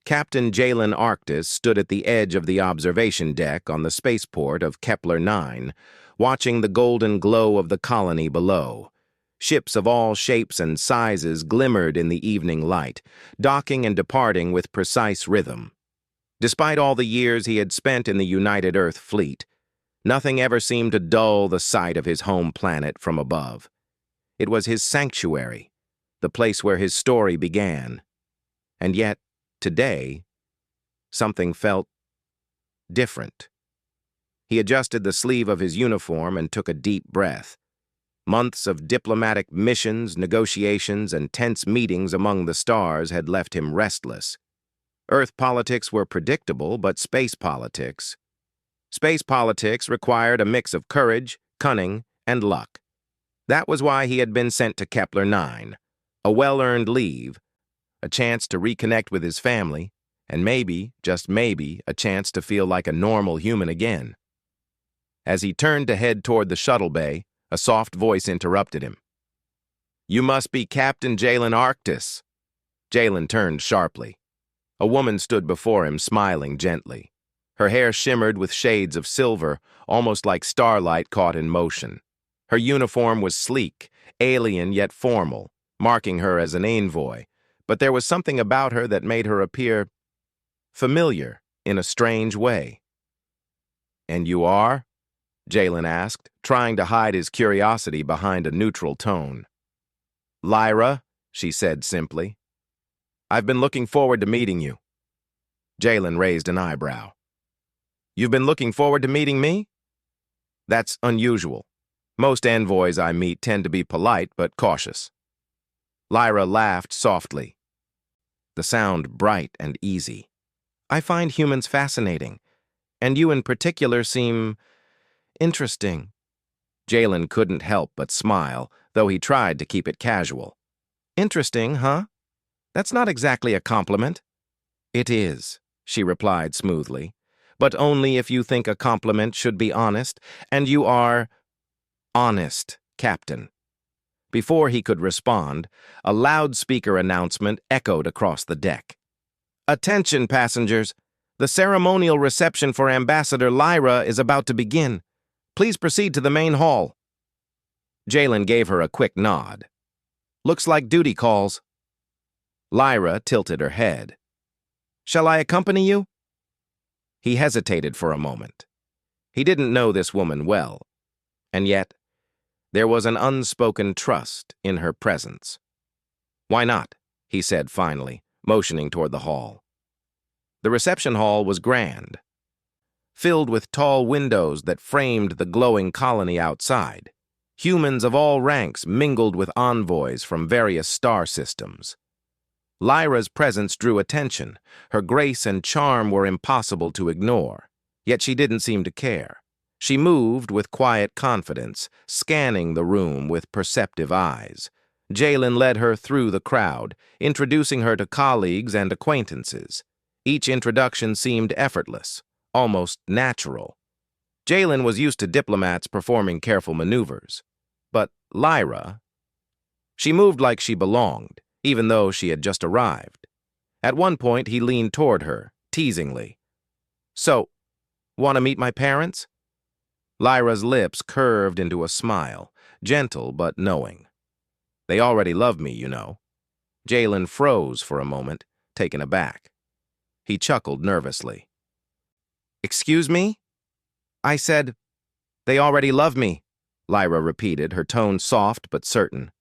Captain Jalen Arctis stood at the edge of the observation deck on the spaceport of Kepler-9, watching the golden glow of the colony below. Ships of all shapes and sizes glimmered in the evening light, docking and departing with precise rhythm. Despite all the years he had spent in the United Earth fleet, nothing ever seemed to dull the sight of his home planet from above. It was his sanctuary, the place where his story began. And yet, today, something felt different. He adjusted the sleeve of his uniform and took a deep breath. Months of diplomatic missions, negotiations, and tense meetings among the stars had left him restless. Earth politics were predictable, but space politics required a mix of courage, cunning, and luck. That was why he had been sent to Kepler-9, a well-earned leave, a chance to reconnect with his family, and maybe, just maybe, a chance to feel like a normal human again. As he turned to head toward the shuttle bay, a soft voice interrupted him. "You must be Captain Jalen Arctis." Jalen turned sharply. A woman stood before him, smiling gently. Her hair shimmered with shades of silver, almost like starlight caught in motion. Her uniform was sleek, alien yet formal, marking her as an envoy, but there was something about her that made her appear familiar in a strange way. "And you are?" Jalen asked, trying to hide his curiosity behind a neutral tone. "Lyra," she said simply. "I've been looking forward to meeting you." Jalen raised an eyebrow. "You've been looking forward to meeting me?" "That's unusual. Most envoys I meet tend to be polite but cautious." Lyra laughed softly, the sound bright and easy. "I find humans fascinating, and you in particular seem interesting." Jalen couldn't help but smile, though he tried to keep it casual. "Interesting, huh? That's not exactly a compliment." "It is," she replied smoothly, "but only if you think a compliment should be honest, and you are honest, Captain." Before he could respond, a loudspeaker announcement echoed across the deck. "Attention, passengers! The ceremonial reception for Ambassador Lyra is about to begin. Please proceed to the main hall." Jalen gave her a quick nod. "Looks like duty calls." Lyra tilted her head. "Shall I accompany you?" He hesitated for a moment. He didn't know this woman well, and yet there was an unspoken trust in her presence. "Why not?" he said finally, motioning toward the hall. The reception hall was grand, filled with tall windows that framed the glowing colony outside. Humans of all ranks mingled with envoys from various star systems. Lyra's presence drew attention. Her grace and charm were impossible to ignore, yet she didn't seem to care. She moved with quiet confidence, scanning the room with perceptive eyes. Jalen led her through the crowd, introducing her to colleagues and acquaintances. Each introduction seemed effortless, almost natural. Jalen was used to diplomats performing careful maneuvers. But Lyra, she moved like she belonged, even though she had just arrived. At one point, he leaned toward her, teasingly. "So, want to meet my parents?" Lyra's lips curved into a smile, gentle but knowing. "They already love me, you know." Jalen froze for a moment, taken aback. He chuckled nervously. "Excuse me?" "I said, they already love me," Lyra repeated, her tone soft but certain.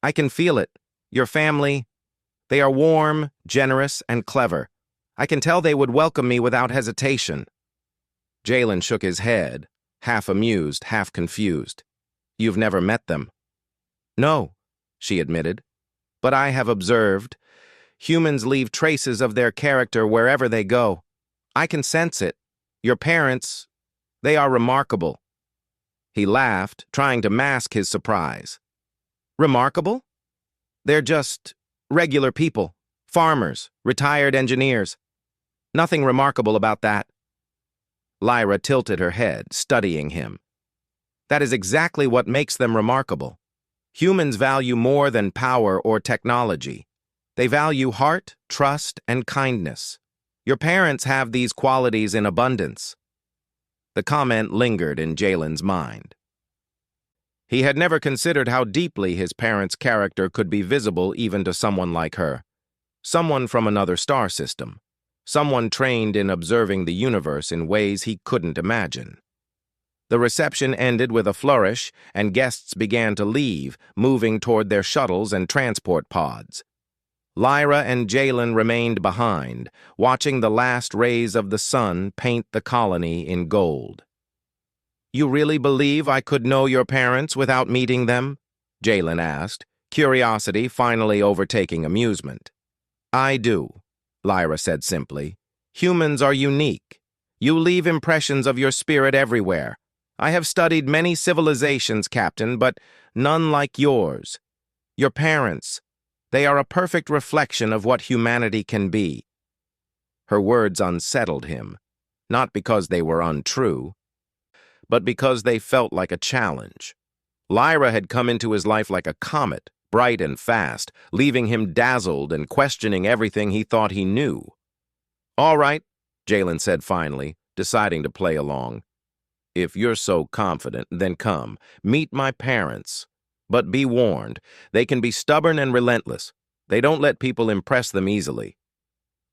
"I can feel it. Your family, they are warm, generous, and clever. I can tell they would welcome me without hesitation." Jalen shook his head, half amused, half confused. "You've never met them?" "No," she admitted, "but I have observed. Humans leave traces of their character wherever they go. I can sense it. Your parents, they are remarkable." He laughed, trying to mask his surprise. "Remarkable? They're just regular people, farmers, retired engineers. Nothing remarkable about that." Lyra tilted her head, studying him. "That is exactly what makes them remarkable. Humans value more than power or technology. They value heart, trust, and kindness. Your parents have these qualities in abundance. The comment lingered in Jalen's mind. He had never considered how deeply his parents' character could be visible even to someone like her, someone from another star system, someone trained in observing the universe in ways he couldn't imagine. The reception ended with a flourish, and guests began to leave, moving toward their shuttles and transport pods. Lyra and Jalen remained behind, watching the last rays of the sun paint the colony in gold. "You really believe I could know your parents without meeting them?" Jalen asked, curiosity finally overtaking amusement. "I do," Lyra said simply. "Humans are unique. You leave impressions of your spirit everywhere. I have studied many civilizations, Captain, but none like yours. Your parents, they are a perfect reflection of what humanity can be." Her words unsettled him, not because they were untrue, but because they felt like a challenge. Lyra had come into his life like a comet, bright and fast, leaving him dazzled and questioning everything he thought he knew. "All right," Jalen said finally, deciding to play along. "If you're so confident, then come. Meet my parents. But be warned, they can be stubborn and relentless. They don't let people impress them easily."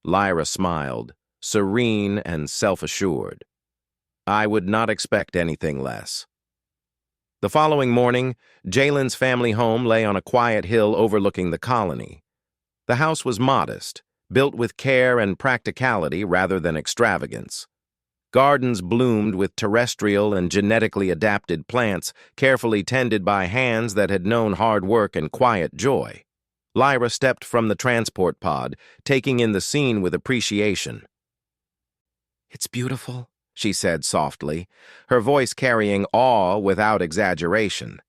Lyra smiled, serene and self-assured. "I would not expect anything less." The following morning, Jalen's family home lay on a quiet hill overlooking the colony. The house was modest, built with care and practicality rather than extravagance. Gardens bloomed with terrestrial and genetically adapted plants, carefully tended by hands that had known hard work and quiet joy. Lyra stepped from the transport pod, taking in the scene with appreciation. "It's beautiful," she said softly, her voice carrying awe without exaggeration.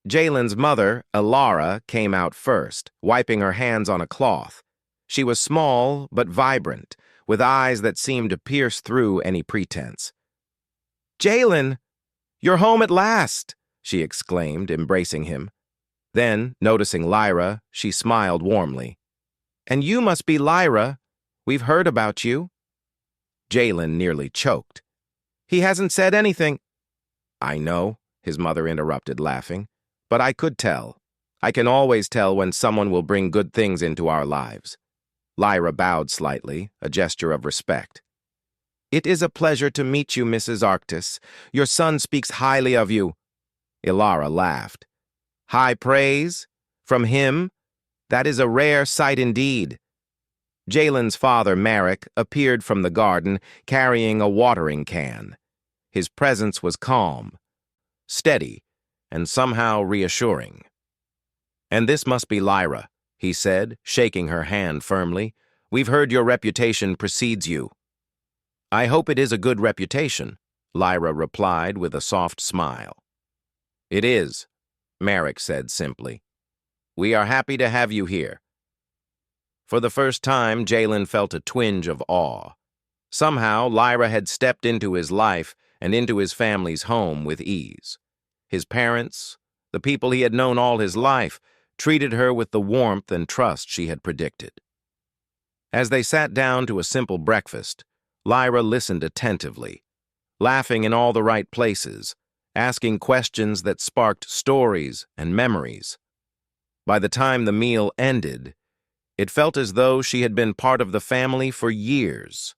Jalen's mother, Elara, came out first, wiping her hands on a cloth. She was small but vibrant, with eyes that seemed to pierce through any pretense. "Jalen, you're home at last," she exclaimed, embracing him. Then, noticing Lyra, she smiled warmly. "And you must be Lyra. We've heard about you." Jalen nearly choked. "He hasn't said anything." "I know," his mother interrupted, laughing. "But I could tell. I can always tell when someone will bring good things into our lives." Lyra bowed slightly, a gesture of respect. "It is a pleasure to meet you, Mrs. Arctis. Your son speaks highly of you." Elara laughed. "High praise? From him? That is a rare sight indeed." Jalen's father, Merrick, appeared from the garden, carrying a watering can. His presence was calm, steady, and somehow reassuring. "And this must be Lyra," he said, shaking her hand firmly. "We've heard your reputation precedes you." "I hope it is a good reputation," Lyra replied with a soft smile. "It is," Merrick said simply. "We are happy to have you here." For the first time, Jalen felt a twinge of awe. Somehow, Lyra had stepped into his life and into his family's home with ease. His parents, the people he had known all his life, treated her with the warmth and trust she had predicted. As they sat down to a simple breakfast, Lyra listened attentively, laughing in all the right places, asking questions that sparked stories and memories. By the time the meal ended, it felt as though she had been part of the family for years.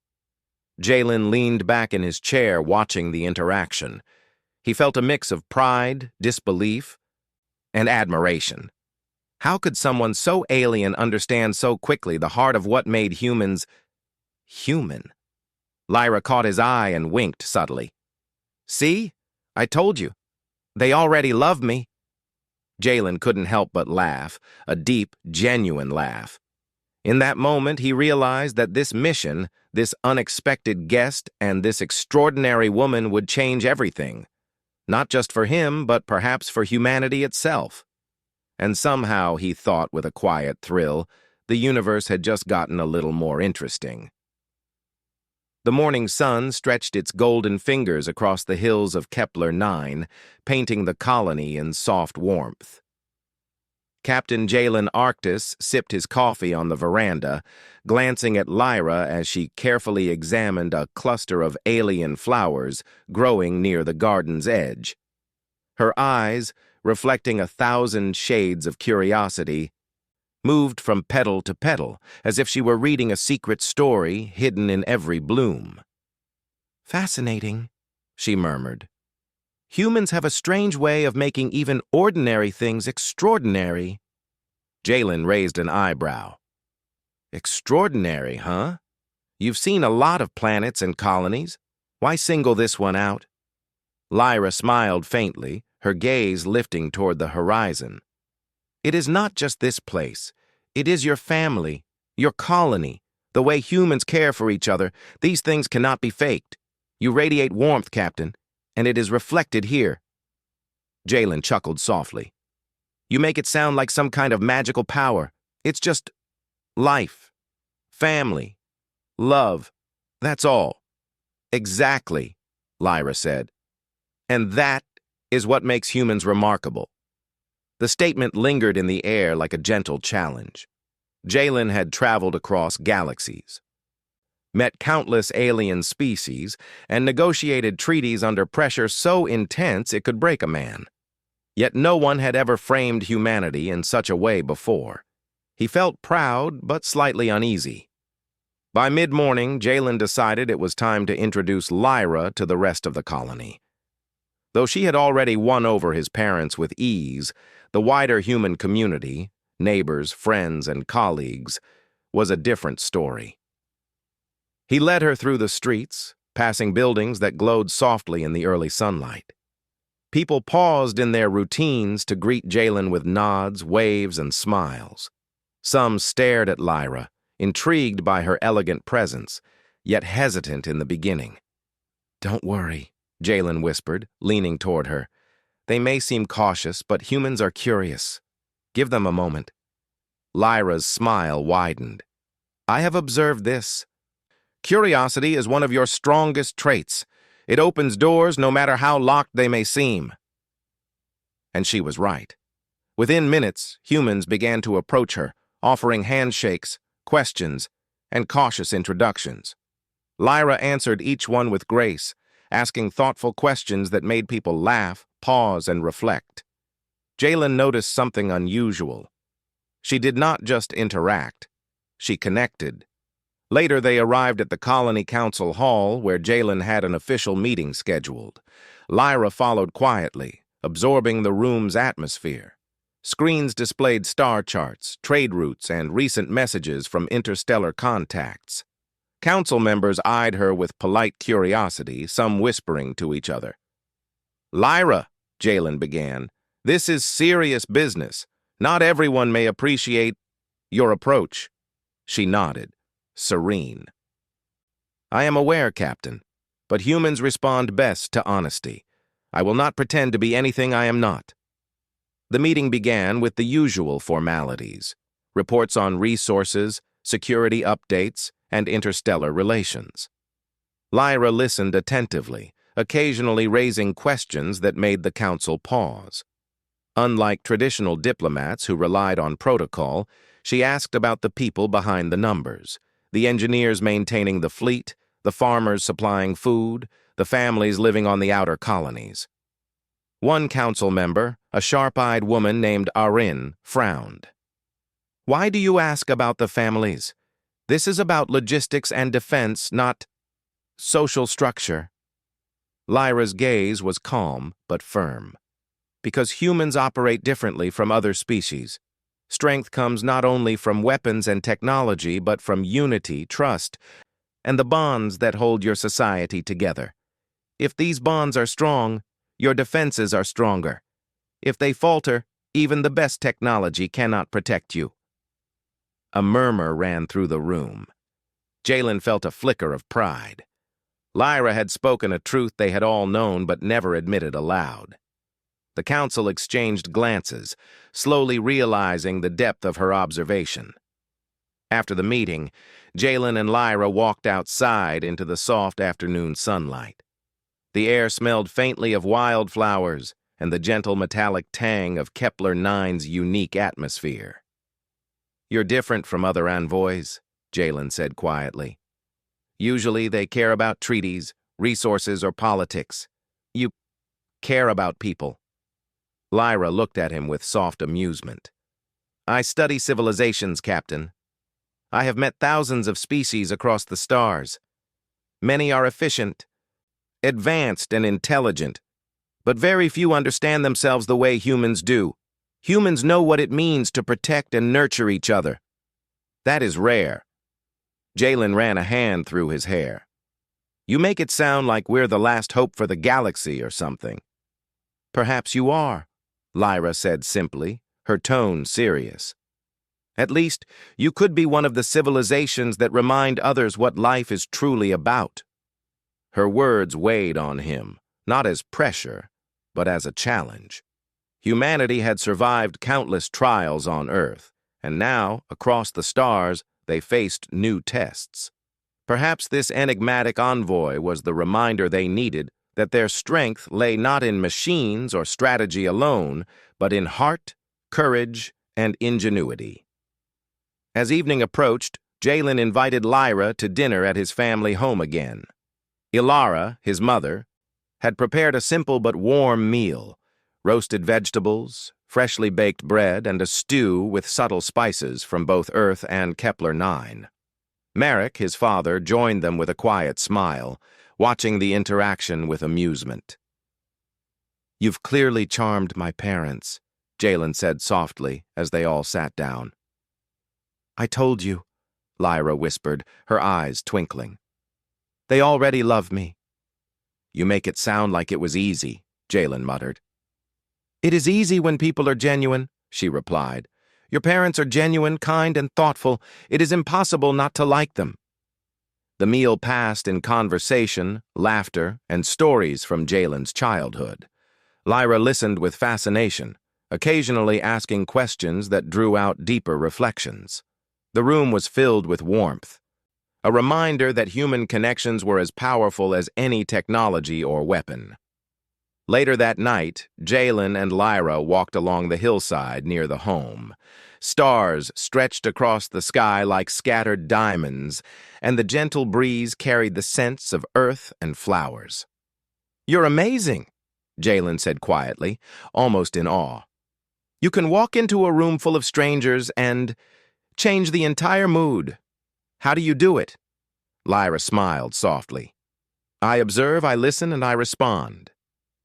Jalen leaned back in his chair watching the interaction. He felt a mix of pride, disbelief, and admiration. How could someone so alien understand so quickly the heart of what made humans human? Lyra caught his eye and winked subtly. "See? I told you. They already love me." Jalen couldn't help but laugh, a deep, genuine laugh. In that moment, he realized that this mission, this unexpected guest, and this extraordinary woman would change everything. Not just for him, but perhaps for humanity itself. And somehow, he thought with a quiet thrill, the universe had just gotten a little more interesting. The morning sun stretched its golden fingers across the hills of Kepler 9, painting the colony in soft warmth. Captain Jalen Arctis sipped his coffee on the veranda, glancing at Lyra as she carefully examined a cluster of alien flowers growing near the garden's edge. Her eyes, reflecting 1,000 shades of curiosity, moved from petal to petal, as if she were reading a secret story hidden in every bloom. "Fascinating," she murmured. "Humans have a strange way of making even ordinary things extraordinary." Jalen raised an eyebrow. "Extraordinary, huh? You've seen a lot of planets and colonies. Why single this one out?" Lyra smiled faintly, her gaze lifting toward the horizon. "It is not just this place. It is your family, your colony, the way humans care for each other. These things cannot be faked. You radiate warmth, Captain, and it is reflected here." Jalen chuckled softly. "You make it sound like some kind of magical power. It's just life, family, love. That's all." "Exactly," Lyra said. "And that is what makes humans remarkable." The statement lingered in the air like a gentle challenge. Jalen had traveled across galaxies, met countless alien species, and negotiated treaties under pressure so intense it could break a man. Yet no one had ever framed humanity in such a way before. He felt proud but slightly uneasy. By mid-morning, Jalen decided it was time to introduce Lyra to the rest of the colony. Though she had already won over his parents with ease, the wider human community, neighbors, friends, and colleagues, was a different story. He led her through the streets, passing buildings that glowed softly in the early sunlight. People paused in their routines to greet Jalen with nods, waves, and smiles. Some stared at Lyra, intrigued by her elegant presence, yet hesitant in the beginning. "Don't worry," Jalen whispered, leaning toward her. "They may seem cautious, but humans are curious. Give them a moment." Lyra's smile widened. "I have observed this. Curiosity is one of your strongest traits. It opens doors no matter how locked they may seem." And she was right. Within minutes, humans began to approach her, offering handshakes, questions, and cautious introductions. Lyra answered each one with grace, asking thoughtful questions that made people laugh, pause, and reflect. Jalen noticed something unusual. She did not just interact, she connected. Later, they arrived at the Colony Council Hall, where Jalen had an official meeting scheduled. Lyra followed quietly, absorbing the room's atmosphere. Screens displayed star charts, trade routes, and recent messages from interstellar contacts. Council members eyed her with polite curiosity, some whispering to each other. "Lyra," Jalen began, "this is serious business. Not everyone may appreciate your approach." She nodded, serene. "I am aware, Captain, but humans respond best to honesty. I will not pretend to be anything I am not." The meeting began with the usual formalities: reports on resources, security updates, and interstellar relations. Lyra listened attentively, occasionally raising questions that made the council pause. Unlike traditional diplomats who relied on protocol, she asked about the people behind the numbers, the engineers maintaining the fleet, the farmers supplying food, the families living on the outer colonies. One council member, a sharp-eyed woman named Arin, frowned. "Why do you ask about the families? This is about logistics and defense, not social structure." Lyra's gaze was calm but firm. "Because humans operate differently from other species. Strength comes not only from weapons and technology, but from unity, trust, and the bonds that hold your society together. If these bonds are strong, your defenses are stronger. If they falter, even the best technology cannot protect you." A murmur ran through the room. Jalen felt a flicker of pride. Lyra had spoken a truth they had all known but never admitted aloud. The council exchanged glances, slowly realizing the depth of her observation. After the meeting, Jalen and Lyra walked outside into the soft afternoon sunlight. The air smelled faintly of wildflowers, and the gentle metallic tang of Kepler-9's unique atmosphere. "You're different from other envoys," Jalen said quietly. "Usually they care about treaties, resources, or politics. You care about people." Lyra looked at him with soft amusement. "I study civilizations, Captain. I have met thousands of species across the stars. Many are efficient, advanced, and intelligent, but very few understand themselves the way humans do. Humans know what it means to protect and nurture each other. That is rare." Jalen ran a hand through his hair. "You make it sound like we're the last hope for the galaxy or something." "Perhaps you are," Lyra said simply, her tone serious. "At least, you could be one of the civilizations that remind others what life is truly about." Her words weighed on him, not as pressure, but as a challenge. Humanity had survived countless trials on Earth, and now, across the stars, they faced new tests. Perhaps this enigmatic envoy was the reminder they needed that their strength lay not in machines or strategy alone, but in heart, courage, and ingenuity. As evening approached, Jalen invited Lyra to dinner at his family home again. Ilara, his mother, had prepared a simple but warm meal: roasted vegetables, freshly baked bread, and a stew with subtle spices from both Earth and Kepler-9. Merrick, his father, joined them with a quiet smile, watching the interaction with amusement. "You've clearly charmed my parents," Jalen said softly as they all sat down. "I told you," Lyra whispered, her eyes twinkling. "They already love me." "You make it sound like it was easy," Jalen muttered. "It is easy when people are genuine," she replied. "Your parents are genuine, kind, and thoughtful. It is impossible not to like them." The meal passed in conversation, laughter, and stories from Jalen's childhood. Lyra listened with fascination, occasionally asking questions that drew out deeper reflections. The room was filled with warmth, a reminder that human connections were as powerful as any technology or weapon. Later that night, Jalen and Lyra walked along the hillside near the home. Stars stretched across the sky like scattered diamonds, and the gentle breeze carried the scents of earth and flowers. "You're amazing," Jalen said quietly, almost in awe. "You can walk into a room full of strangers and change the entire mood. How do you do it?" Lyra smiled softly. "I observe, I listen, and I respond.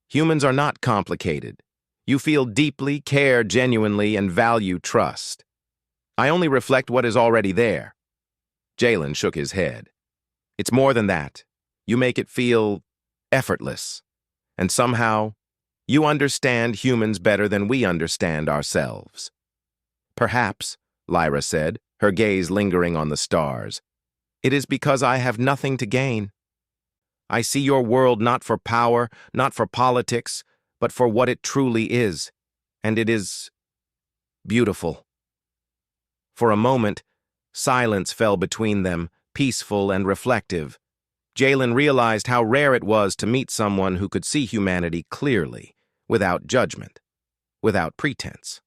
Humans are not complicated. You feel deeply, care genuinely, and value trust. I only reflect what is already there." Jalen shook his head. "It's more than that. You make it feel effortless. And somehow, you understand humans better than we understand ourselves." "Perhaps," Lyra said, her gaze lingering on the stars, "it is because I have nothing to gain. I see your world not for power, not for politics, but for what it truly is, and it is beautiful." For a moment, silence fell between them, peaceful and reflective. Jalen realized how rare it was to meet someone who could see humanity clearly, without judgment, without pretense.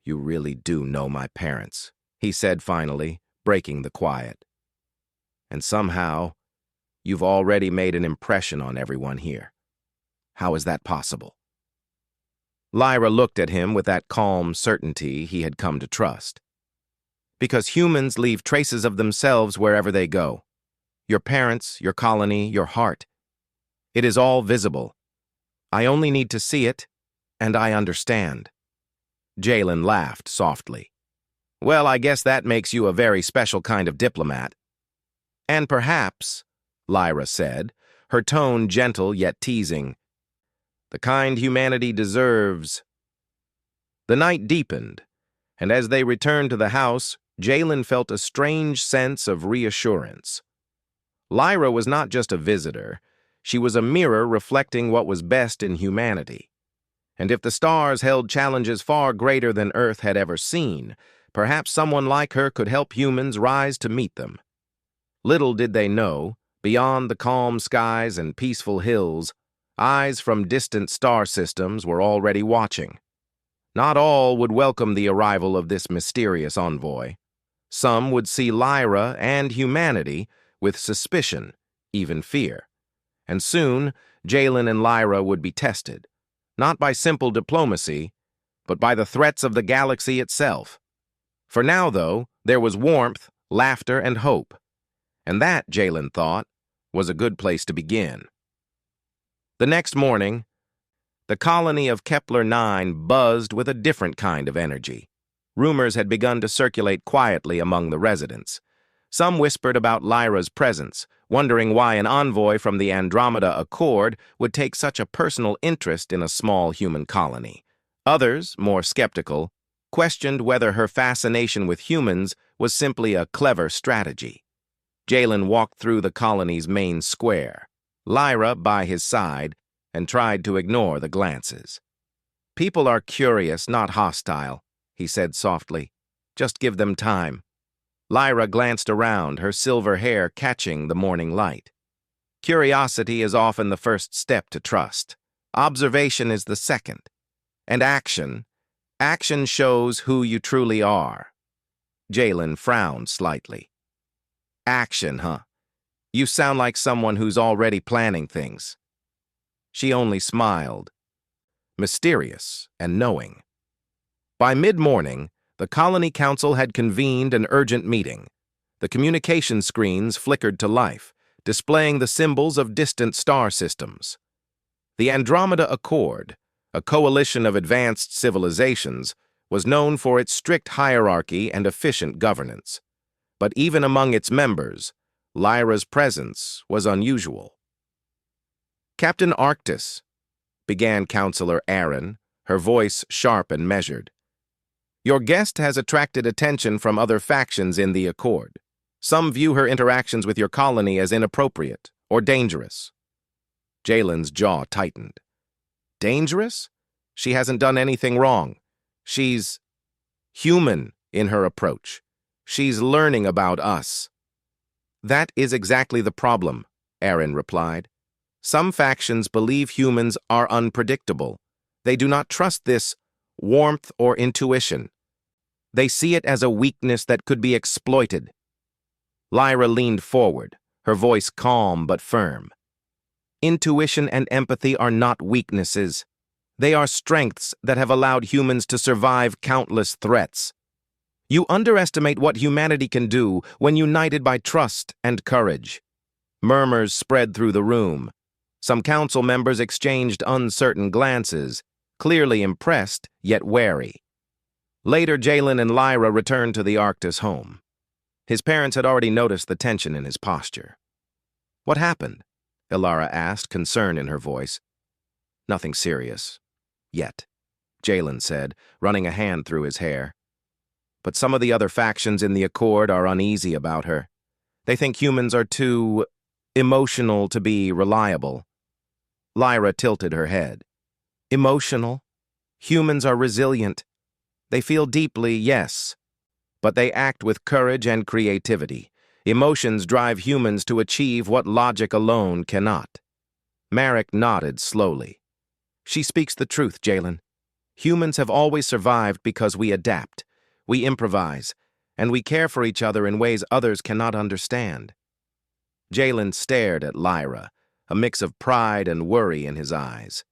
"You really do know my parents," he said finally, breaking the quiet. "And somehow, you've already made an impression on everyone here. How is that possible?" Lyra looked at him with that calm certainty he had come to trust. "Because humans leave traces of themselves wherever they go. Your parents, your colony, your heart. It is all visible. I only need to see it, and I understand." Jalen laughed softly. "Well, I guess that makes you a very special kind of diplomat." "And perhaps," Lyra said, her tone gentle yet teasing, "the kind humanity deserves." The night deepened, and as they returned to the house, Jalen felt a strange sense of reassurance. Lyra was not just a visitor. She was a mirror reflecting what was best in humanity. And if the stars held challenges far greater than Earth had ever seen, perhaps someone like her could help humans rise to meet them. Little did they know, beyond the calm skies and peaceful hills, Eyes from distant star systems were already watching. Not all would welcome the arrival of this mysterious envoy. Some would see Lyra and humanity with suspicion, even fear. And soon, Jalen and Lyra would be tested, not by simple diplomacy, but by the threats of the galaxy itself. For now, though, there was warmth, laughter, and hope. And that, Jalen thought, was a good place to begin. The next morning, the colony of Kepler 9 buzzed with a different kind of energy. Rumors had begun to circulate quietly among the residents. Some whispered about Lyra's presence, wondering why an envoy from the Andromeda Accord would take such a personal interest in a small human colony. Others, more skeptical, questioned whether her fascination with humans was simply a clever strategy. Jalen walked through the colony's main square, Lyra by his side, and tried to ignore the glances. "People are curious, not hostile," he said softly. "Just give them time." Lyra glanced around, her silver hair catching the morning light. Curiosity is often the first step to trust. Observation is the second. And action shows who you truly are. Jalen frowned slightly. "Action, huh? You sound like someone who's already planning things." She only smiled, mysterious and knowing. By mid-morning, the Colony Council had convened an urgent meeting. The communication screens flickered to life, displaying the symbols of distant star systems. The Andromeda Accord, a coalition of advanced civilizations, was known for its strict hierarchy and efficient governance. But even among its members, Lyra's presence was unusual. "Captain Arctis," began Counselor Aaron, her voice sharp and measured. "Your guest has attracted attention from other factions in the Accord. Some view her interactions with your colony as inappropriate or dangerous." Jalen's jaw tightened. "Dangerous? She hasn't done anything wrong. She's human in her approach. She's learning about us." "That is exactly the problem," Aaron replied. "Some factions believe humans are unpredictable. They do not trust this warmth or intuition. They see it as a weakness that could be exploited." Lyra leaned forward, her voice calm but firm. "Intuition and empathy are not weaknesses. They are strengths that have allowed humans to survive countless threats. You underestimate what humanity can do when united by trust and courage." Murmurs spread through the room. Some council members exchanged uncertain glances, clearly impressed yet wary. Later, Jalen and Lyra returned to the Arctis home. His parents had already noticed the tension in his posture. "What happened?" Ilara asked, concern in her voice. "Nothing serious. Yet," Jalen said, running a hand through his hair. "But some of the other factions in the Accord are uneasy about her. They think humans are too emotional to be reliable." Lyra tilted her head. "Emotional? Humans are resilient. They feel deeply, yes, but they act with courage and creativity. Emotions drive humans to achieve what logic alone cannot." Marek nodded slowly. "She speaks the truth, Jalen. Humans have always survived because we adapt, we improvise, and we care for each other in ways others cannot understand." Jalen stared at Lyra, a mix of pride and worry in his eyes.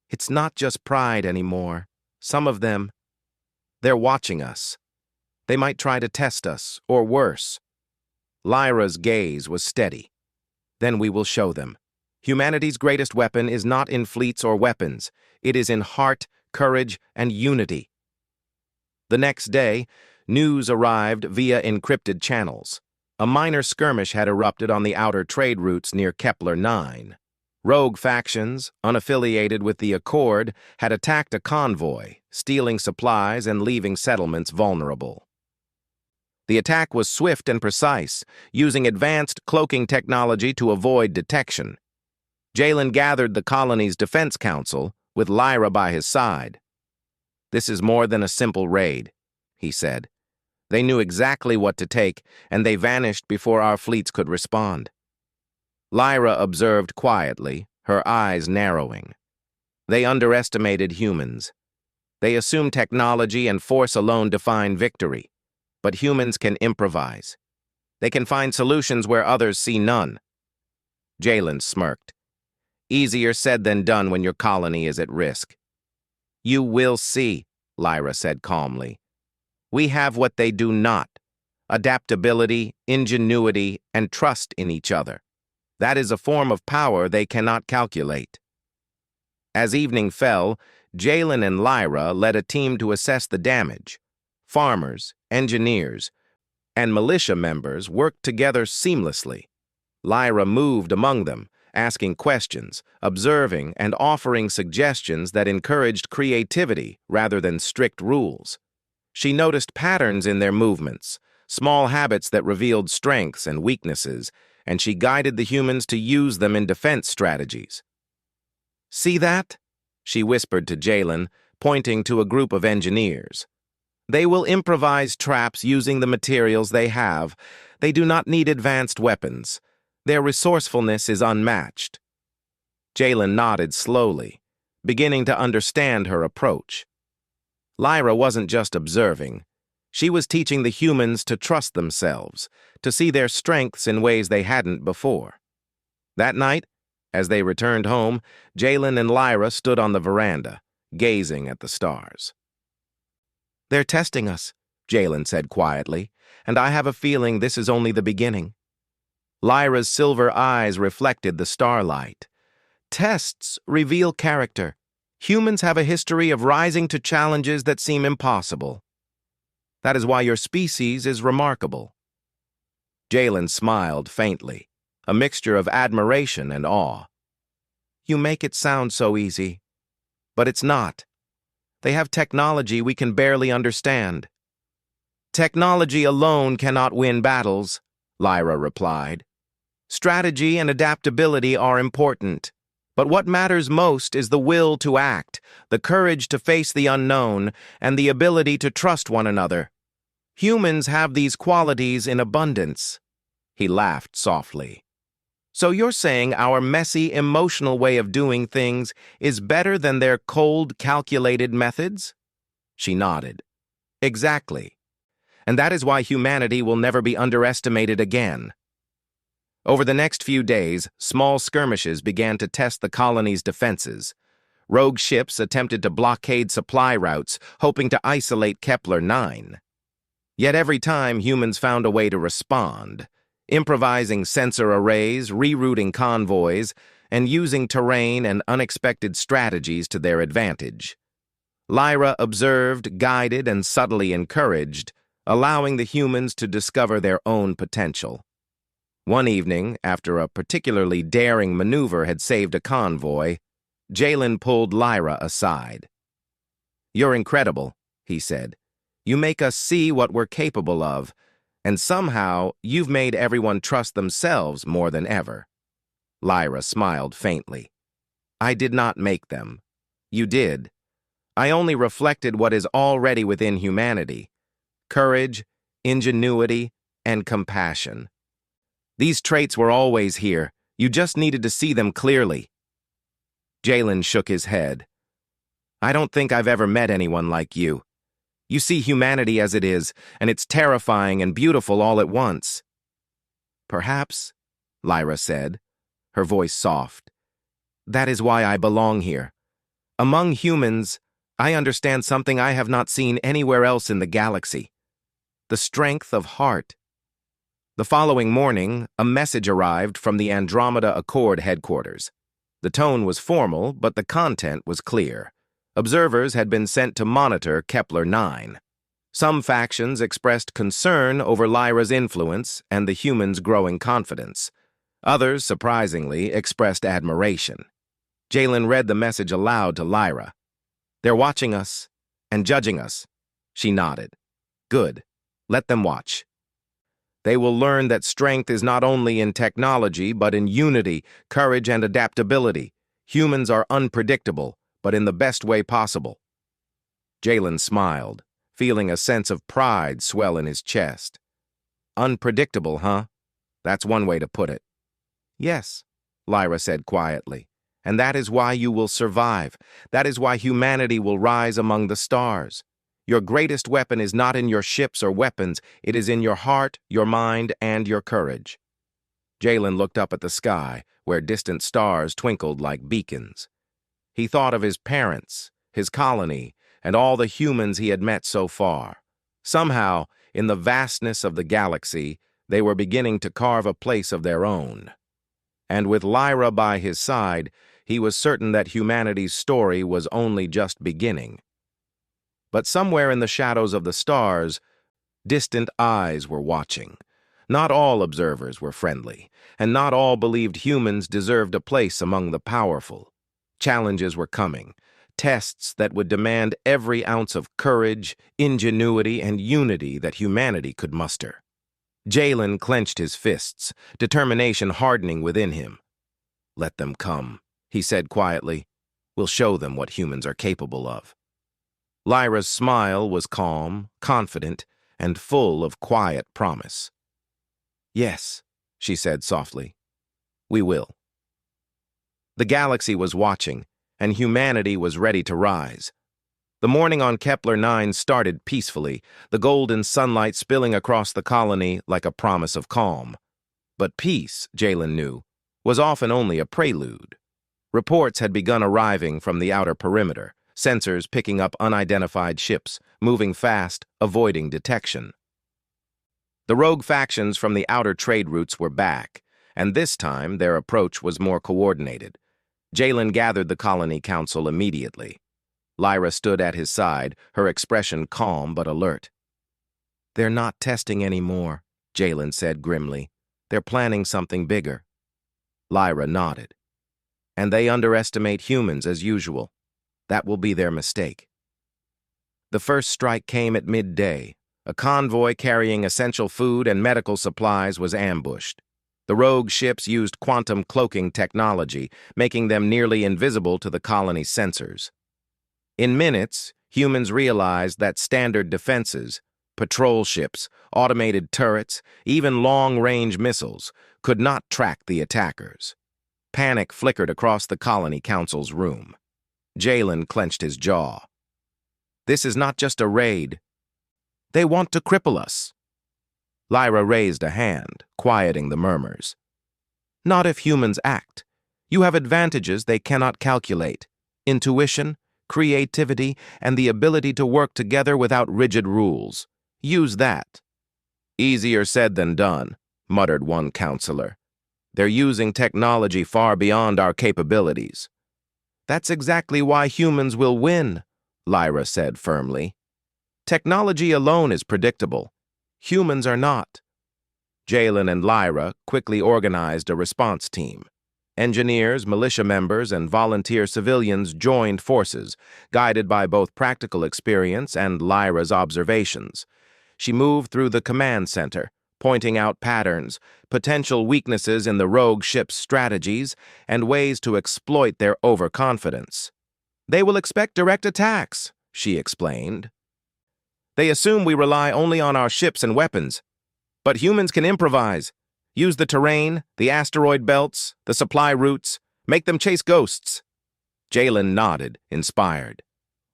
"It's not just pride anymore. Some of them, they're watching us. They might try to test us, or worse." Lyra's gaze was steady. "Then we will show them. Humanity's greatest weapon is not in fleets or weapons. It is in heart, courage, and unity." The next day, news arrived via encrypted channels. A minor skirmish had erupted on the outer trade routes near Kepler 9. Rogue factions, unaffiliated with the Accord, had attacked a convoy, stealing supplies and leaving settlements vulnerable. The attack was swift and precise, using advanced cloaking technology to avoid detection. Jalen gathered the colony's defense council, with Lyra by his side. "This is more than a simple raid," he said. "They knew exactly what to take, and they vanished before our fleets could respond." Lyra observed quietly, her eyes narrowing. They underestimated humans. They assume technology and force alone define victory. But humans can improvise. They can find solutions where others see none. Jalen smirked. Easier said than done when your colony is at risk. You will see, Lyra said calmly. We have what they do not: adaptability, ingenuity, and trust in each other. That is a form of power they cannot calculate. As evening fell, Jalen and Lyra led a team to assess the damage. Farmers, engineers, and militia members worked together seamlessly. Lyra moved among them, asking questions, observing, and offering suggestions that encouraged creativity rather than strict rules. She noticed patterns in their movements, small habits that revealed strengths and weaknesses, and she guided the humans to use them in defense strategies. "See that?" she whispered to Jalen, pointing to a group of engineers. "They will improvise traps using the materials they have. They do not need advanced weapons. Their resourcefulness is unmatched." Jalen nodded slowly, beginning to understand her approach. Lyra wasn't just observing. She was teaching the humans to trust themselves, to see their strengths in ways they hadn't before. That night, as they returned home, Jalen and Lyra stood on the veranda, gazing at the stars. "They're testing us," Jalen said quietly, "and I have a feeling this is only the beginning." Lyra's silver eyes reflected the starlight. "Tests reveal character. Humans have a history of rising to challenges that seem impossible. That is why your species is remarkable." Jalen smiled faintly, a mixture of admiration and awe. "You make it sound so easy. But it's not. They have technology we can barely understand." "Technology alone cannot win battles," Lyra replied. "Strategy and adaptability are important. But what matters most is the will to act, the courage to face the unknown, and the ability to trust one another. Humans have these qualities in abundance." He laughed softly. "So you're saying our messy, emotional way of doing things is better than their cold, calculated methods?" She nodded. "Exactly. And that is why humanity will never be underestimated again." Over the next few days, small skirmishes began to test the colony's defenses. Rogue ships attempted to blockade supply routes, hoping to isolate Kepler-9. Yet every time, humans found a way to respond, improvising sensor arrays, rerouting convoys, and using terrain and unexpected strategies to their advantage. Lyra observed, guided, and subtly encouraged, allowing the humans to discover their own potential. One evening, after a particularly daring maneuver had saved a convoy, Jalen pulled Lyra aside. "You're incredible," he said. "You make us see what we're capable of, and somehow you've made everyone trust themselves more than ever." Lyra smiled faintly. "I did not make them. You did. I only reflected what is already within humanity: courage, ingenuity, and compassion. These traits were always here. You just needed to see them clearly." Jalen shook his head. "I don't think I've ever met anyone like you. You see humanity as it is, and it's terrifying and beautiful all at once." "Perhaps," Lyra said, her voice soft. "That is why I belong here. Among humans, I understand something I have not seen anywhere else in the galaxy: the strength of heart." The following morning, a message arrived from the Andromeda Accord headquarters. The tone was formal, but the content was clear. Observers had been sent to monitor Kepler-9. Some factions expressed concern over Lyra's influence and the humans' growing confidence. Others, surprisingly, expressed admiration. Jalen read the message aloud to Lyra. "They're watching us and judging us." She nodded. "Good. Let them watch. They will learn that strength is not only in technology, but in unity, courage, and adaptability. Humans are unpredictable, but in the best way possible." Jalen smiled, feeling a sense of pride swell in his chest. "Unpredictable, huh? That's one way to put it." "Yes," Lyra said quietly. And that is why you will survive. That is why humanity will rise among the stars. Your greatest weapon is not in your ships or weapons. It is in your heart, your mind, and your courage. Jalen looked up at the sky, where distant stars twinkled like beacons. He thought of his parents, his colony, and all the humans he had met so far. Somehow, in the vastness of the galaxy, they were beginning to carve a place of their own. And with Lyra by his side, he was certain that humanity's story was only just beginning. But somewhere in the shadows of the stars, distant eyes were watching. Not all observers were friendly, and not all believed humans deserved a place among the powerful. Challenges were coming, tests that would demand every ounce of courage, ingenuity, and unity that humanity could muster. Jalen clenched his fists, determination hardening within him. "Let them come," he said quietly. "We'll show them what humans are capable of." Lyra's smile was calm, confident, and full of quiet promise. "Yes," she said softly. "We will." The galaxy was watching, and humanity was ready to rise. The morning on Kepler 9 started peacefully, the golden sunlight spilling across the colony like a promise of calm. But peace, Jalen knew, was often only a prelude. Reports had begun arriving from the outer perimeter, sensors picking up unidentified ships, moving fast, avoiding detection. The rogue factions from the outer trade routes were back, and this time their approach was more coordinated. Jalen gathered the colony council immediately. Lyra stood at his side, her expression calm but alert. "They're not testing anymore," Jalen said grimly. "They're planning something bigger." Lyra nodded. "And they underestimate humans as usual. That will be their mistake." The first strike came at midday. A convoy carrying essential food and medical supplies was ambushed. The rogue ships used quantum cloaking technology, making them nearly invisible to the colony's sensors. In minutes, humans realized that standard defenses, patrol ships, automated turrets, even long-range missiles, could not track the attackers. Panic flickered across the colony council's room. Jalen clenched his jaw. "This is not just a raid. They want to cripple us." Lyra raised a hand, quieting the murmurs. "Not if humans act. You have advantages they cannot calculate. Intuition, creativity, and the ability to work together without rigid rules. Use that." "Easier said than done," muttered one counselor. "They're using technology far beyond our capabilities." "That's exactly why humans will win," Lyra said firmly. "Technology alone is predictable. Humans are not." Jalen and Lyra quickly organized a response team. Engineers, militia members, and volunteer civilians joined forces, guided by both practical experience and Lyra's observations. She moved through the command center, pointing out patterns, potential weaknesses in the rogue ship's strategies, and ways to exploit their overconfidence. "They will expect direct attacks," she explained. "They assume we rely only on our ships and weapons. But humans can improvise. Use the terrain, the asteroid belts, the supply routes, make them chase ghosts." Jalen nodded, inspired.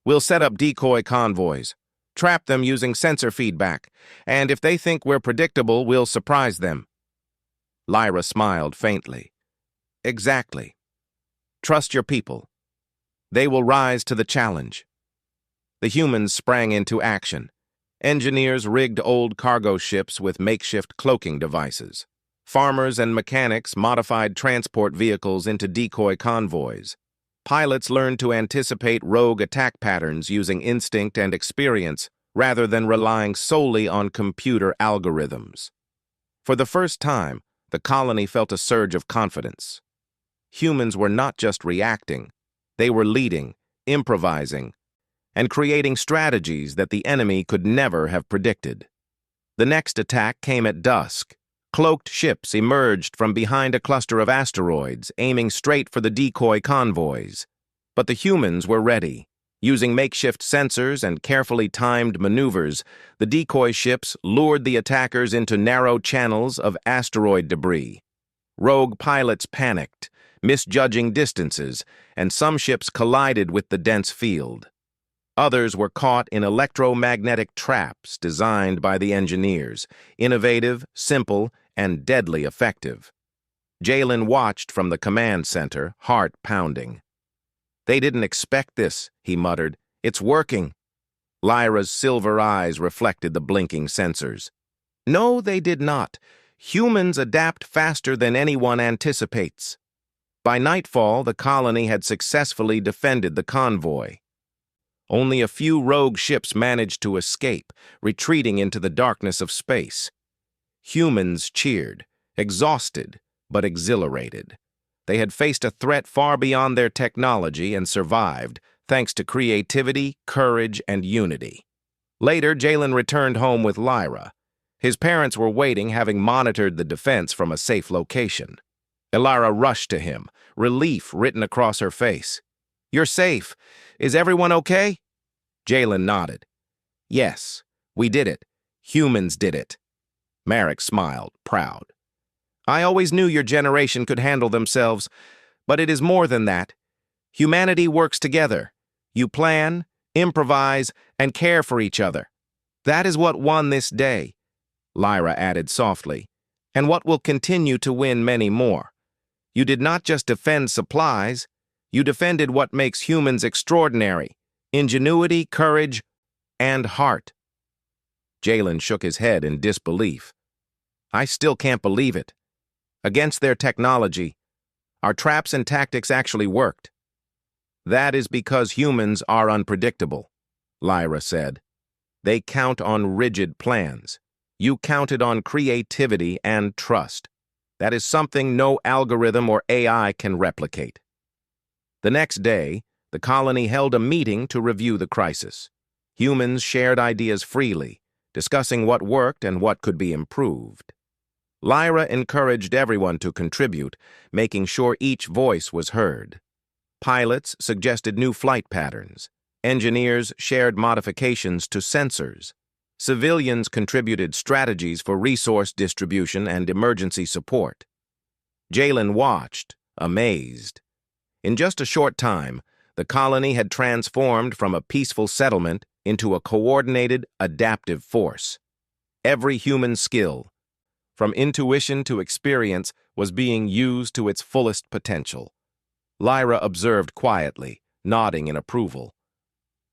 "We'll set up decoy convoys, trap them using sensor feedback, and if they think we're predictable, we'll surprise them." Lyra smiled faintly. "Exactly. Trust your people. They will rise to the challenge." The humans sprang into action. Engineers rigged old cargo ships with makeshift cloaking devices. Farmers and mechanics modified transport vehicles into decoy convoys. Pilots learned to anticipate rogue attack patterns using instinct and experience rather than relying solely on computer algorithms. For the first time, the colony felt a surge of confidence. Humans were not just reacting, they were leading, improvising, and creating strategies that the enemy could never have predicted. The next attack came at dusk. Cloaked ships emerged from behind a cluster of asteroids, aiming straight for the decoy convoys. But the humans were ready. Using makeshift sensors and carefully timed maneuvers, the decoy ships lured the attackers into narrow channels of asteroid debris. Rogue pilots panicked, misjudging distances, and some ships collided with the dense field. Others were caught in electromagnetic traps designed by the engineers, innovative, simple, and deadly effective. Jalen watched from the command center, heart pounding. "They didn't expect this," he muttered. "It's working." Lyra's silver eyes reflected the blinking sensors. "No, they did not. Humans adapt faster than anyone anticipates." By nightfall, the colony had successfully defended the convoy. Only a few rogue ships managed to escape, retreating into the darkness of space. Humans cheered, exhausted but exhilarated. They had faced a threat far beyond their technology and survived, thanks to creativity, courage, and unity. Later, Jalen returned home with Lyra. His parents were waiting, having monitored the defense from a safe location. Lyra rushed to him, relief written across her face. "You're safe. Is everyone okay?" Jalen nodded. "Yes, we did it. Humans did it." Marek smiled, proud. "I always knew your generation could handle themselves, but it is more than that. Humanity works together. You plan, improvise, and care for each other. That is what won this day," Lyra added softly, "and what will continue to win many more. You did not just defend supplies, you defended what makes humans extraordinary: ingenuity, courage, and heart." Jalen shook his head in disbelief. "I still can't believe it. Against their technology, our traps and tactics actually worked." "That is because humans are unpredictable," Lyra said. "They count on rigid plans. You counted on creativity and trust. That is something no algorithm or AI can replicate." The next day, the colony held a meeting to review the crisis. Humans shared ideas freely, discussing what worked and what could be improved. Lyra encouraged everyone to contribute, making sure each voice was heard. Pilots suggested new flight patterns. Engineers shared modifications to sensors. Civilians contributed strategies for resource distribution and emergency support. Jalen watched, amazed. In just a short time, the colony had transformed from a peaceful settlement into a coordinated, adaptive force. Every human skill, from intuition to experience, was being used to its fullest potential. Lyra observed quietly, nodding in approval.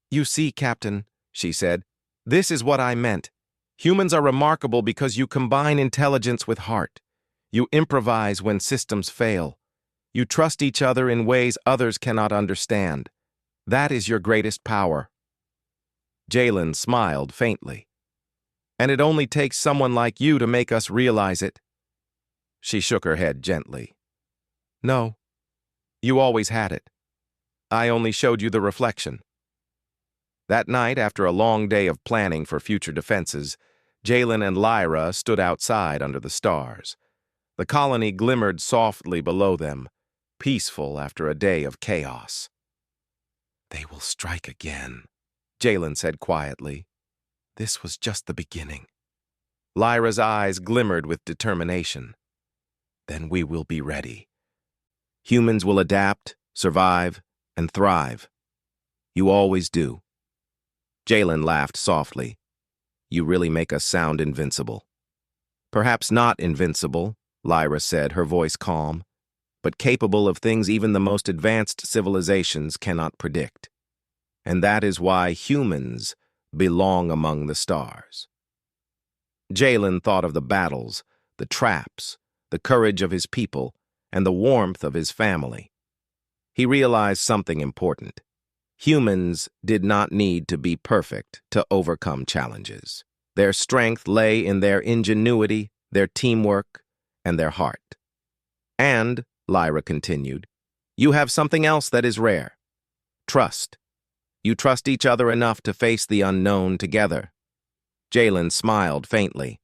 "You see, Captain," she said, "this is what I meant. Humans are remarkable because you combine intelligence with heart. You improvise when systems fail. You trust each other in ways others cannot understand. That is your greatest power." Jalen smiled faintly. "And it only takes someone like you to make us realize it." She shook her head gently. "No, you always had it. I only showed you the reflection." That night, after a long day of planning for future defenses, Jalen and Lyra stood outside under the stars. The colony glimmered softly below them, peaceful after a day of chaos. "They will strike again," Jalen said quietly. "This was just the beginning." Lyra's eyes glimmered with determination. "Then we will be ready. Humans will adapt, survive, and thrive. You always do." Jalen laughed softly. "You really make us sound invincible." "Perhaps not invincible," Lyra said, her voice calm, "but capable of things even the most advanced civilizations cannot predict. And that is why humans belong among the stars." Jalen thought of the battles, the traps, the courage of his people, and the warmth of his family. He realized something important. Humans did not need to be perfect to overcome challenges. Their strength lay in their ingenuity, their teamwork, and their heart. "And," Lyra continued, "you have something else that is rare. Trust. You trust each other enough to face the unknown together." Jalen smiled faintly.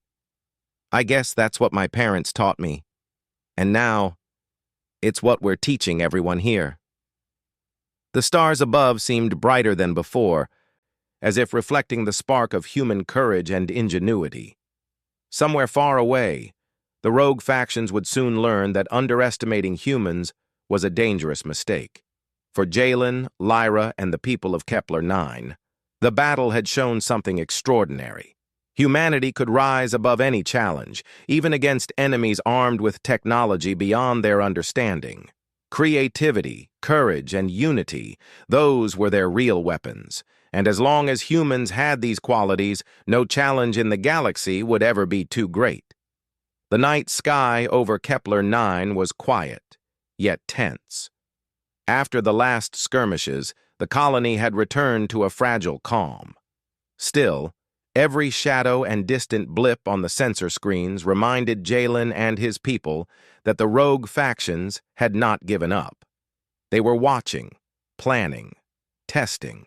"I guess that's what my parents taught me. And now, it's what we're teaching everyone here." The stars above seemed brighter than before, as if reflecting the spark of human courage and ingenuity. Somewhere far away, the rogue factions would soon learn that underestimating humans was a dangerous mistake. For Jalen, Lyra, and the people of Kepler-9, the battle had shown something extraordinary. Humanity could rise above any challenge, even against enemies armed with technology beyond their understanding. Creativity, courage, and unity, those were their real weapons. And as long as humans had these qualities, no challenge in the galaxy would ever be too great. The night sky over Kepler-9 was quiet, yet tense. After the last skirmishes, the colony had returned to a fragile calm. Still, every shadow and distant blip on the sensor screens reminded Jalen and his people that the rogue factions had not given up. They were watching, planning, testing.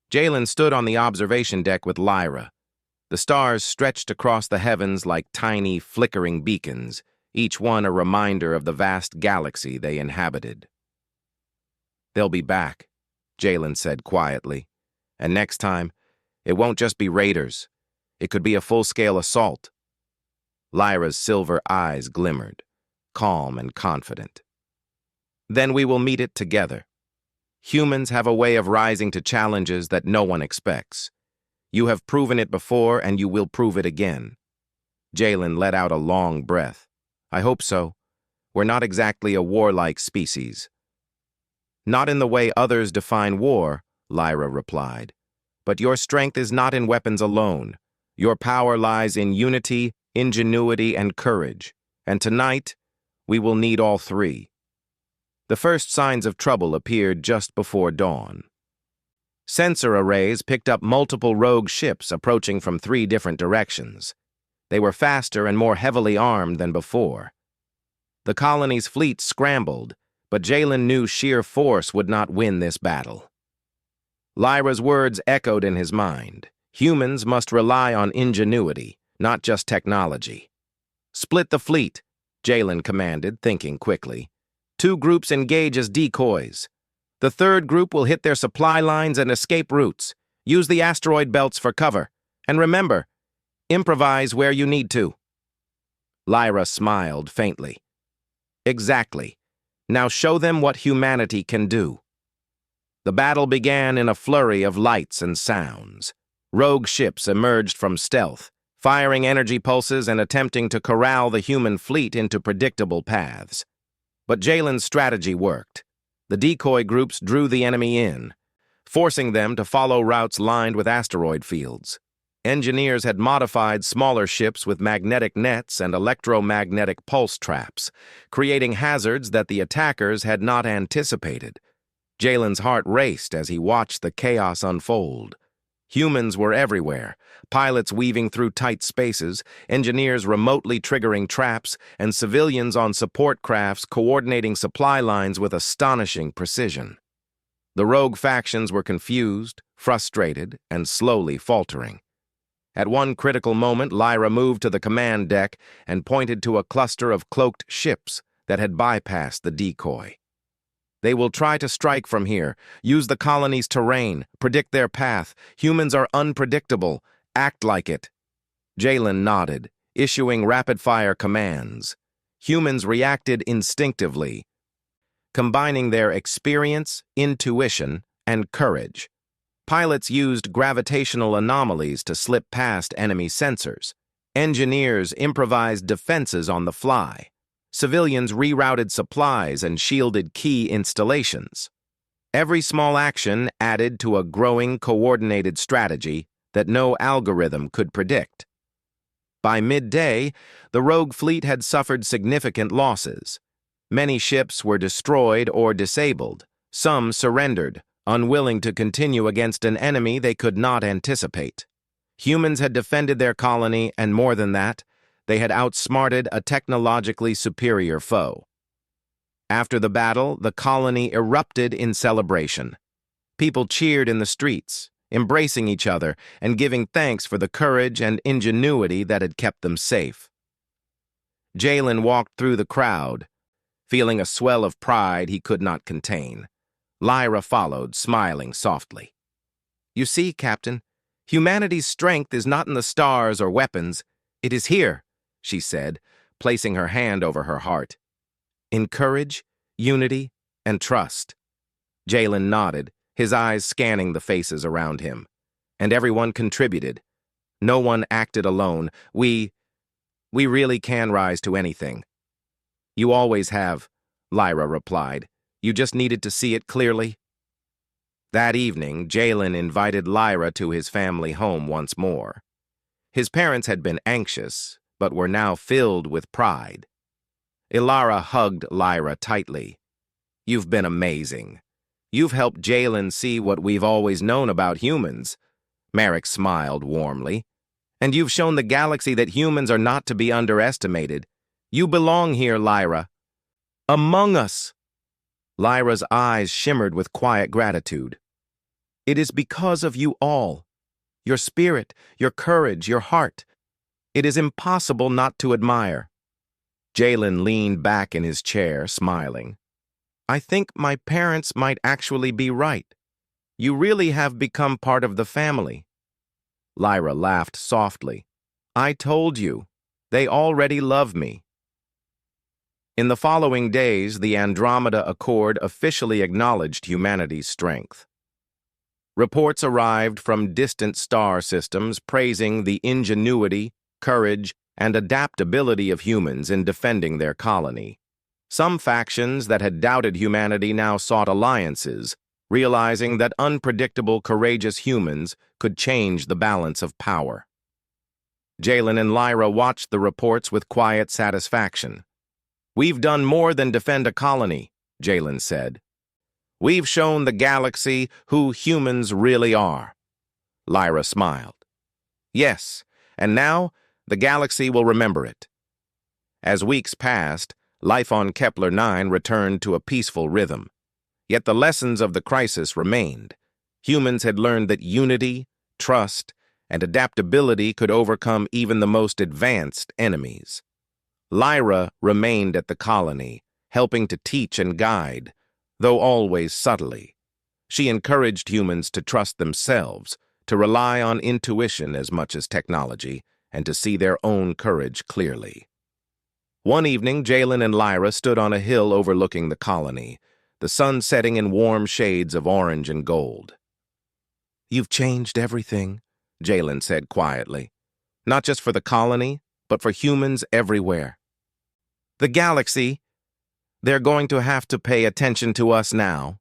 Jalen stood on the observation deck with Lyra. The stars stretched across the heavens like tiny, flickering beacons, each one a reminder of the vast galaxy they inhabited. "They'll be back," Jalen said quietly. "And next time, it won't just be raiders. It could be a full-scale assault." Lyra's silver eyes glimmered, calm and confident. "Then we will meet it together. Humans have a way of rising to challenges that no one expects. You have proven it before, and you will prove it again." Jalen let out a long breath. "I hope so. We're not exactly a warlike species." "Not in the way others define war," Lyra replied. "But your strength is not in weapons alone. Your power lies in unity, ingenuity, and courage. And tonight, we will need all three." The first signs of trouble appeared just before dawn. Sensor arrays picked up multiple rogue ships approaching from 3 different directions. They were faster and more heavily armed than before. The colony's fleet scrambled, but Jalen knew sheer force would not win this battle. Lyra's words echoed in his mind. Humans must rely on ingenuity, not just technology. "Split the fleet," Jalen commanded, thinking quickly. 2 groups engage as decoys. The 3rd group will hit their supply lines and escape routes. Use the asteroid belts for cover. And remember, improvise where you need to. Lyra smiled faintly. "Exactly. Now show them what humanity can do." The battle began in a flurry of lights and sounds. Rogue ships emerged from stealth, firing energy pulses and attempting to corral the human fleet into predictable paths. But Jalen's strategy worked. The decoy groups drew the enemy in, forcing them to follow routes lined with asteroid fields. Engineers had modified smaller ships with magnetic nets and electromagnetic pulse traps, creating hazards that the attackers had not anticipated. Jalen's heart raced as he watched the chaos unfold. Humans were everywhere, pilots weaving through tight spaces, engineers remotely triggering traps, and civilians on support crafts coordinating supply lines with astonishing precision. The rogue factions were confused, frustrated, and slowly faltering. At one critical moment, Lyra moved to the command deck and pointed to a cluster of cloaked ships that had bypassed the decoy. "They will try to strike from here, use the colony's terrain, predict their path. Humans are unpredictable. Act like it." Jalen nodded, issuing rapid-fire commands. Humans reacted instinctively, combining their experience, intuition, and courage. Pilots used gravitational anomalies to slip past enemy sensors. Engineers improvised defenses on the fly. Civilians rerouted supplies and shielded key installations. Every small action added to a growing, coordinated strategy that no algorithm could predict. By midday, the rogue fleet had suffered significant losses. Many ships were destroyed or disabled. Some surrendered, unwilling to continue against an enemy they could not anticipate. Humans had defended their colony, and more than that, they had outsmarted a technologically superior foe. After the battle, the colony erupted in celebration. People cheered in the streets, embracing each other and giving thanks for the courage and ingenuity that had kept them safe. Jalen walked through the crowd, feeling a swell of pride he could not contain. Lyra followed, smiling softly. "You see, Captain, humanity's strength is not in the stars or weapons. It is here," she said, placing her hand over her heart. "In courage, unity, and trust. Jalen nodded, his eyes scanning the faces around him. And everyone contributed. No one acted alone. We really can rise to anything. You always have, Lyra replied. You just needed to see it clearly. That evening, Jalen invited Lyra to his family home once more. His parents had been anxious, but were now filled with pride. Ilara hugged Lyra tightly. You've been amazing. You've helped Jalen see what we've always known about humans. Merrick smiled warmly. And you've shown the galaxy that humans are not to be underestimated. You belong here, Lyra. Among us. Lyra's eyes shimmered with quiet gratitude. It is because of you all. Your spirit, your courage, your heart. It is impossible not to admire. Jalen leaned back in his chair, smiling. I think my parents might actually be right. You really have become part of the family. Lyra laughed softly. I told you. They already love me. In the following days, the Andromeda Accord officially acknowledged humanity's strength. Reports arrived from distant star systems praising the ingenuity, courage, and adaptability of humans in defending their colony. Some factions that had doubted humanity now sought alliances, realizing that unpredictable, courageous humans could change the balance of power. Jalen and Lyra watched the reports with quiet satisfaction. We've done more than defend a colony, Jalen said. We've shown the galaxy who humans really are. Lyra smiled. Yes, and now the galaxy will remember it. As weeks passed, life on Kepler 9 returned to a peaceful rhythm. Yet the lessons of the crisis remained. Humans had learned that unity, trust, and adaptability could overcome even the most advanced enemies. Lyra remained at the colony, helping to teach and guide, though always subtly. She encouraged humans to trust themselves, to rely on intuition as much as technology, and to see their own courage clearly. One evening, Jalen and Lyra stood on a hill overlooking the colony, the sun setting in warm shades of orange and gold. You've changed everything, Jalen said quietly. Not just for the colony, but for humans everywhere. The galaxy, they're going to have to pay attention to us now.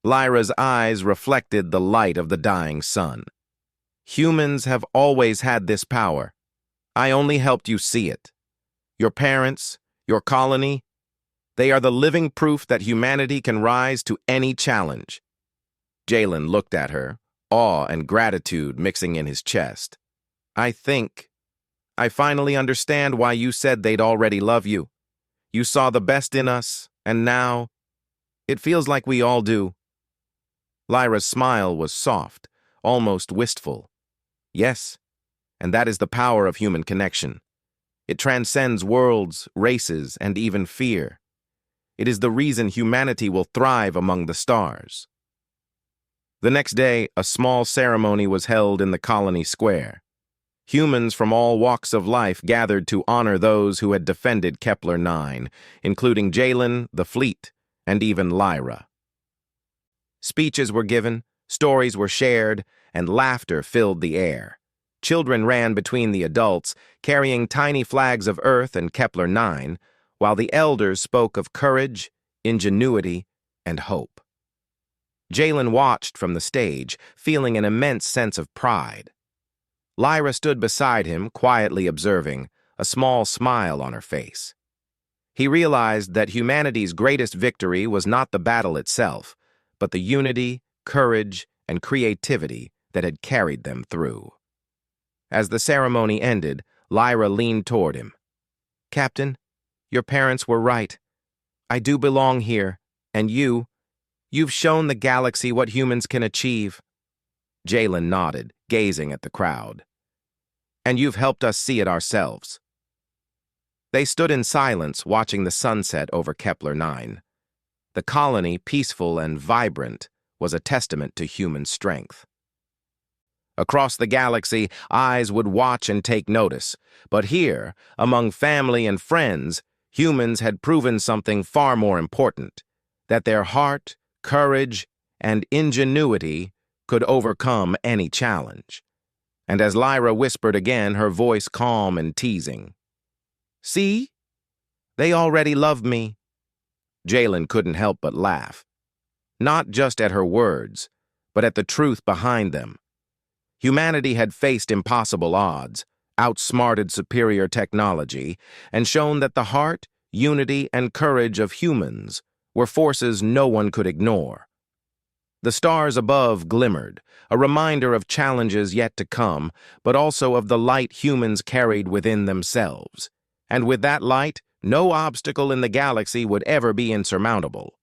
Lyra's eyes reflected the light of the dying sun. Humans have always had this power. I only helped you see it. Your parents, your colony, they are the living proof that humanity can rise to any challenge. Jalen looked at her, awe and gratitude mixing in his chest. I finally understand why you said they'd already love you. You saw the best in us, and now, it feels like we all do. Lyra's smile was soft, almost wistful. Yes, and that is the power of human connection. It transcends worlds, races, and even fear. It is the reason humanity will thrive among the stars. The next day, a small ceremony was held in the colony square. Humans from all walks of life gathered to honor those who had defended Kepler 9, including Jalen, the fleet, and even Lyra. Speeches were given, stories were shared, and laughter filled the air. Children ran between the adults, carrying tiny flags of Earth and Kepler 9, while the elders spoke of courage, ingenuity, and hope. Jalen watched from the stage, feeling an immense sense of pride. Lyra stood beside him, quietly observing, a small smile on her face. He realized that humanity's greatest victory was not the battle itself, but the unity, courage, and creativity that had carried them through. As the ceremony ended, Lyra leaned toward him. Captain, your parents were right. I do belong here, and you've shown the galaxy what humans can achieve. Jalen nodded, gazing at the crowd. And you've helped us see it ourselves. They stood in silence, watching the sunset over Kepler 9. The colony, peaceful and vibrant, was a testament to human strength. Across the galaxy, eyes would watch and take notice, but here, among family and friends, Humans had proven something far more important, that their heart, courage, and ingenuity could overcome any challenge. And as Lyra whispered again, her voice calm and teasing, "See? They already love me." Jalen couldn't help but laugh, not just at her words, but at the truth behind them. Humanity had faced impossible odds, outsmarted superior technology, and shown that the heart, unity, and courage of humans were forces no one could ignore. The stars above glimmered, a reminder of challenges yet to come, but also of the light humans carried within themselves. And with that light, no obstacle in the galaxy would ever be insurmountable.